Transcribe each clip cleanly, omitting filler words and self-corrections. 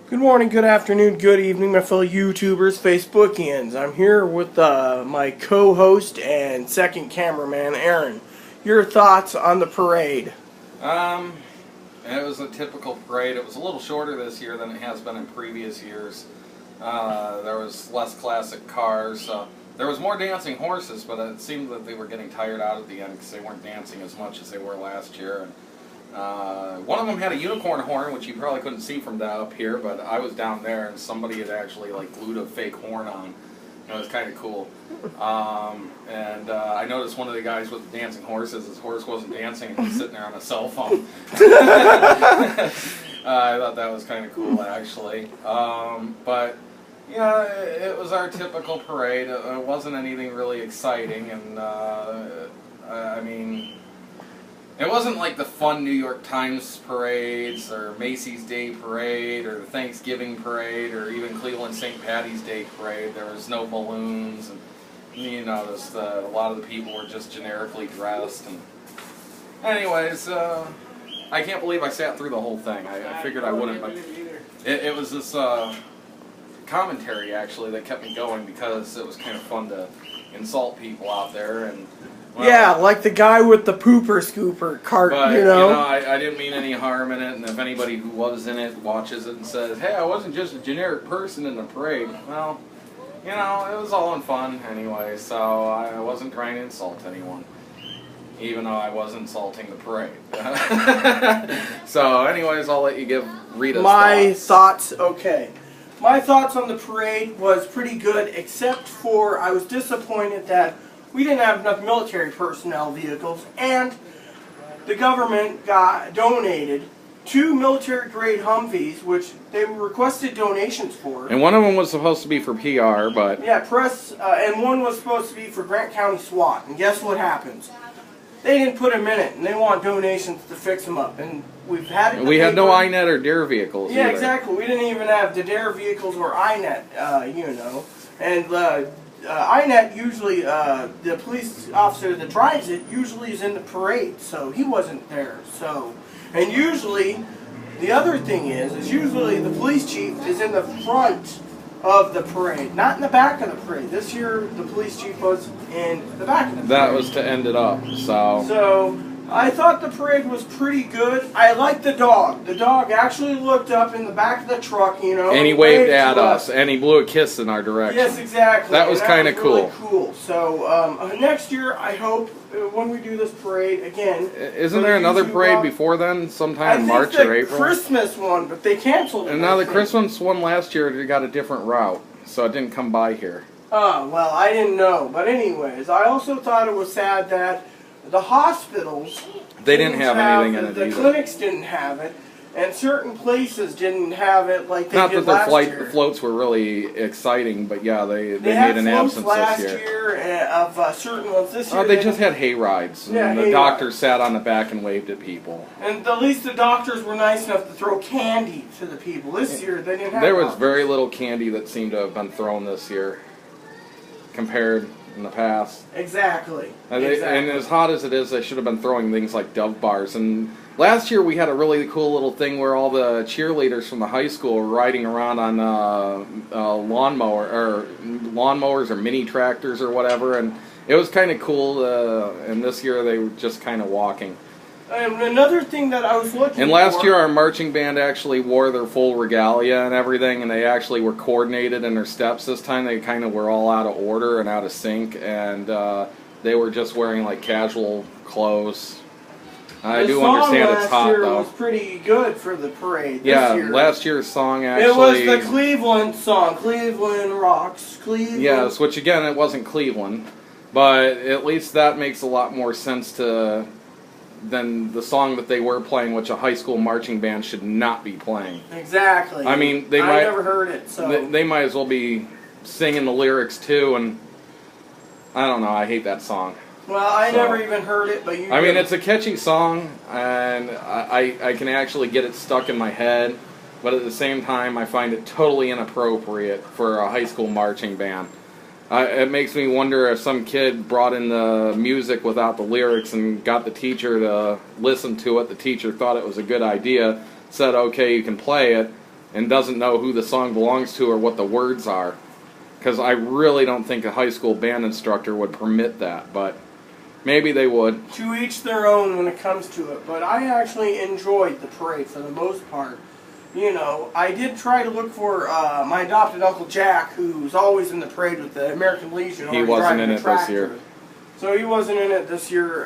Good morning, good afternoon, good evening, my fellow YouTubers, Facebookians. I'm here with my co-host and second cameraman, Aaron. Your thoughts on the parade? It was a typical parade. It was a little shorter this year than it has been in previous years. There was less classic cars. There was more dancing horses, but it seemed that they were getting tired out at the end because they weren't dancing as much as they were last year. One of them had a unicorn horn, which you probably couldn't see from up here, but I was down there and somebody had actually glued a fake horn on. It was kind of cool. I noticed one of the guys with the dancing horses, his horse wasn't dancing and he was sitting there on a cell phone. I thought that was kind of cool, actually. But yeah, it was our typical parade. It wasn't anything really exciting, and I mean, it wasn't like the fun New York Times parades or Macy's Day Parade or the Thanksgiving Parade or even Cleveland St. Patty's Day Parade. There was no balloons, and you noticed a lot of the people were just generically dressed. And anyways, I can't believe I sat through the whole thing. I figured I wouldn't, but it was this commentary actually that kept me going because it was kind of fun to insult people out there. And well, yeah, like the guy with the pooper scooper cart, but, you know? I didn't mean any harm in it, and if anybody who was in it watches it and says, hey, I wasn't just a generic person in the parade, well, it was all in fun anyway, so I wasn't trying to insult anyone, even though I was insulting the parade. So anyways, I'll let you give Rita's thoughts. Okay. My thoughts on the parade was pretty good, except for I was disappointed that we didn't have enough military personnel vehicles, and the government donated 2 military-grade Humvees, which they requested donations for. And one of them was supposed to be for PR, but... Yeah, and one was supposed to be for Grant County SWAT, and guess what happens? They didn't put them in it, and they want donations to fix them up, and we've had it... We had no INET or DARE vehicles Yeah, either. exactly. We didn't even have the DARE vehicles or INET, and... INET usually, the police officer that drives it usually is in the parade, so he wasn't there. And usually, the other thing is usually the police chief is in the front of the parade, not in the back of the parade. This year, the police chief was in the back of the parade. That was to end it up, so... So, I thought the parade was pretty good. I liked the dog. The dog actually looked up in the back of the truck, And he waved at us, and he blew a kiss in our direction. Yes, exactly. That was kind of cool. Really cool. So, next year, I hope, when we do this parade again... Isn't there another parade before then, sometime in March or April? I think the Christmas one, but they canceled it. And now the Christmas one last year, they got a different route, so it didn't come by here. Oh, well, I didn't know. But anyways, I also thought it was sad that the hospitals... They didn't have anything in it either. The clinics didn't have it, and certain places didn't have it like they Not did that last year. The floats were really exciting, but yeah, they made an absence last this year. year of certain ones. This year they just had hay rides, and the doctors sat on the back and waved at people. And at least the doctors were nice enough to throw candy to the people. This year they didn't have. There was very little candy that seemed to have been thrown this year, compared in the past. Exactly. And as hot as it is, they should have been throwing things like Dove bars. And last year we had a really cool little thing where all the cheerleaders from the high school were riding around on lawnmowers or mini tractors or whatever, and it was kind of cool. And this year they were just kind of walking. And another thing that I was looking And last year our marching band actually wore their full regalia and everything, and they actually were coordinated in their steps. This time they kind of were all out of order and out of sync, and they were just wearing like casual clothes. I do understand it's hot though. The song last year was pretty good for the parade. Yeah, last year's song actually... It was the Cleveland song, Cleveland Rocks, Cleveland... Yes, which again, it wasn't Cleveland, but at least that makes a lot more sense than the song that they were playing, which a high school marching band should not be playing. Exactly. I mean, I never heard it, so... They might as well be singing the lyrics too, and I don't know, I hate that song. Well, I never even heard it, but you... I mean, it's a catchy song, and I can actually get it stuck in my head, but at the same time, I find it totally inappropriate for a high school marching band. It makes me wonder if some kid brought in the music without the lyrics and got the teacher to listen to it. The teacher thought it was a good idea, said, okay, you can play it, and doesn't know who the song belongs to or what the words are. Because I really don't think a high school band instructor would permit that, but maybe they would. To each their own when it comes to it, but I actually enjoyed the parade for the most part. You know, I did try to look for my adopted Uncle Jack, who's always in the parade with the American Legion. He wasn't in it this year. So he wasn't in it this year,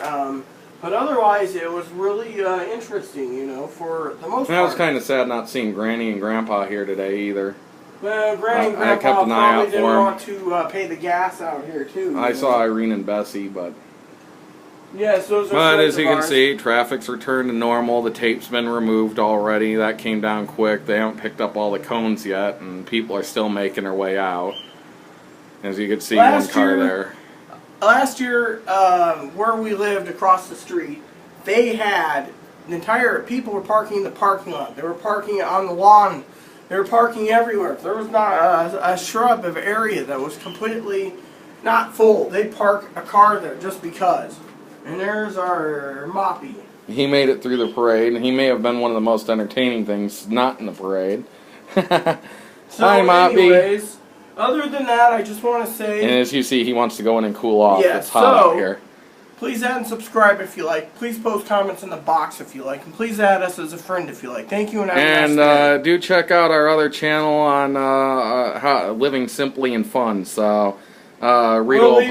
but otherwise it was really interesting, you know, for the most part. I was kind of sad not seeing Granny and Grandpa here today either. Well, Granny and I Grandpa kept an eye probably out didn't for 'em. want to pay the gas out here, too. I saw Irene and Bessie, but... Yes, those are But friends as you of can ours. see, traffic's returned to normal. The tape's been removed already. That came down quick. They haven't picked up all the cones yet, and people are still making their way out. As you can see, one car there. Last year, where we lived across the street, they had the entire people were parking in the parking lot. They were parking on the lawn. They were parking everywhere. If there was not a shrub of area that was completely not full, they'd park a car there just because. And there's our Moppy. He made it through the parade, and he may have been one of the most entertaining things not in the parade. So Hi, Moppy. anyways, other than that, I just want to say... And as you see, he wants to go in and cool off. Yeah, It's hot so- out here. Please add and subscribe if you like. Please post comments in the box if you like. And please add us as a friend if you like. Thank you and have a nice day. And do check out our other channel on Living Simply and Fun. So, Rita will post